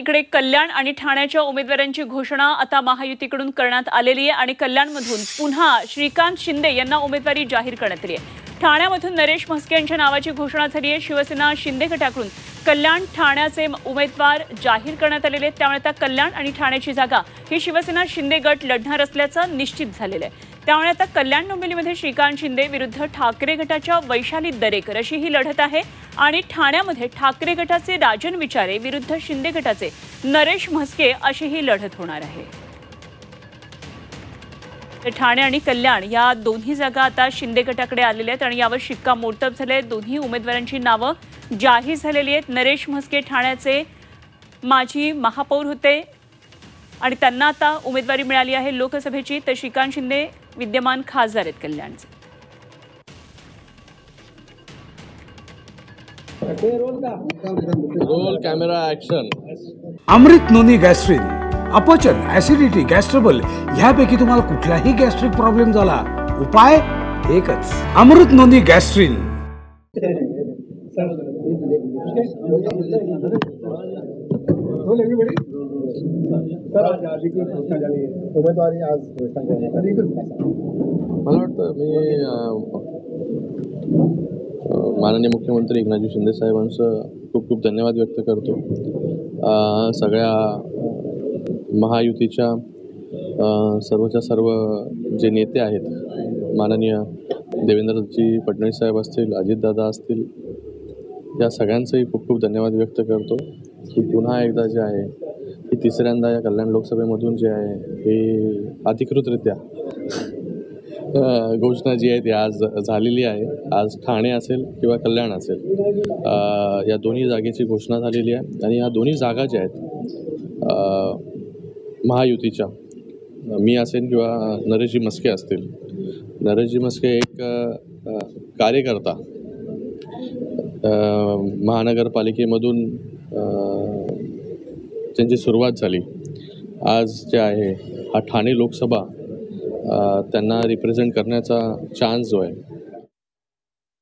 इकडे कल्याण आणि ठाण्याच्या उमेदवारांची घोषणा आता महायुतीकडून करण्यात आलेली आहे आणि कल्याणमधून पुन्हा श्रीकांत शिंदे यांना उमेदवारी जाहीर करण्यात आली आहे। ठाण्यामधून नरेश म्हस्के यांच्या नावाची घोषणा झाली आहे। शिवसेना शिंदे गटाकडून कल्याण ठाण्याचे उमेदवार जाहीर करण्यात आलेले आहेत। त्यामुळे आता कल्याण आणि ठाण्याची जागा ही शिवसेना शिंदे गट लढणार असल्याचं निश्चित झालेलं आहे। त्यामुळे आता कल्याण डोंबिवलीमध्ये श्रीकांत शिंदे विरुद्ध ठाकरे गटाच्या वैशाली दरेकर अशी ही लढत आहे आणि ठाण्यामध्ये ठाकरे गटाचे राजन विचारे विरुद्ध शिंदे गटाचे नरेश म्हस्के अशी ही लढत होणार आहे। ठाणे आणि कल्याण या दोन्ही जागा आता शिंदे गटाकडे आलेल्या आहेत आणि यावर शिक्कामोर्तब झाले। दोन्ही उमेदवारांची नावं जाहीर झालेली आहेत। नरेश म्हस्के ठाण्याचे माजी महापौर होते आणि त्यांना आता उमेदवारी मिळाली आहे लोकसभेची, तर श्रीकांत शिंदे विद्यमान खासदार आहेत कल्याणचे। Roll camera action. अमृत नोनी गॅस्ट्रिन, अपचन, ऍसिडिटी, गॅस्ट्रबल ह्यापैकी तुम्हाला कुठलाही गॅस्ट्रिक प्रॉब्लेम झाला, उपाय एकच, अमृत नोनी गॅस्ट्रिन। मला वाटतं मी माननीय मुख्यमंत्री एकनाथजी शिंदे साहेबांचं खूप खूप धन्यवाद व्यक्त करतो। सगळ्या महायुतीच्या सर्वच्या सर्व जे नेते आहेत, माननीय देवेंद्रजी फडणवीस साहेब असतील, अजितदादा असतील, या सगळ्यांचंही खूप खूप धन्यवाद व्यक्त करतो की पुन्हा एकदा जे आहे की तिसऱ्यांदा या कल्याण लोकसभेमधून जे आहे हे अधिकृतरित्या घोषणा जी आहे ती आज झालेली आहे। आज ठाणे असेल किंवा कल्याण असेल, या दोन्ही जागेची घोषणा झालेली आहे आणि या दोन्ही जागा ज्या आहेत महायुतीच्या, मी असेल किंवा नरेशजी म्हस्के असतील। नरेशजी म्हस्के एक कार्यकर्ता, महानगरपालिकेमधून त्यांची सुरुवात झाली। आज जे आहे हा ठाणे लोकसभा त्यांना रिप्रेझेंट करण्याचा चान्स जो आहे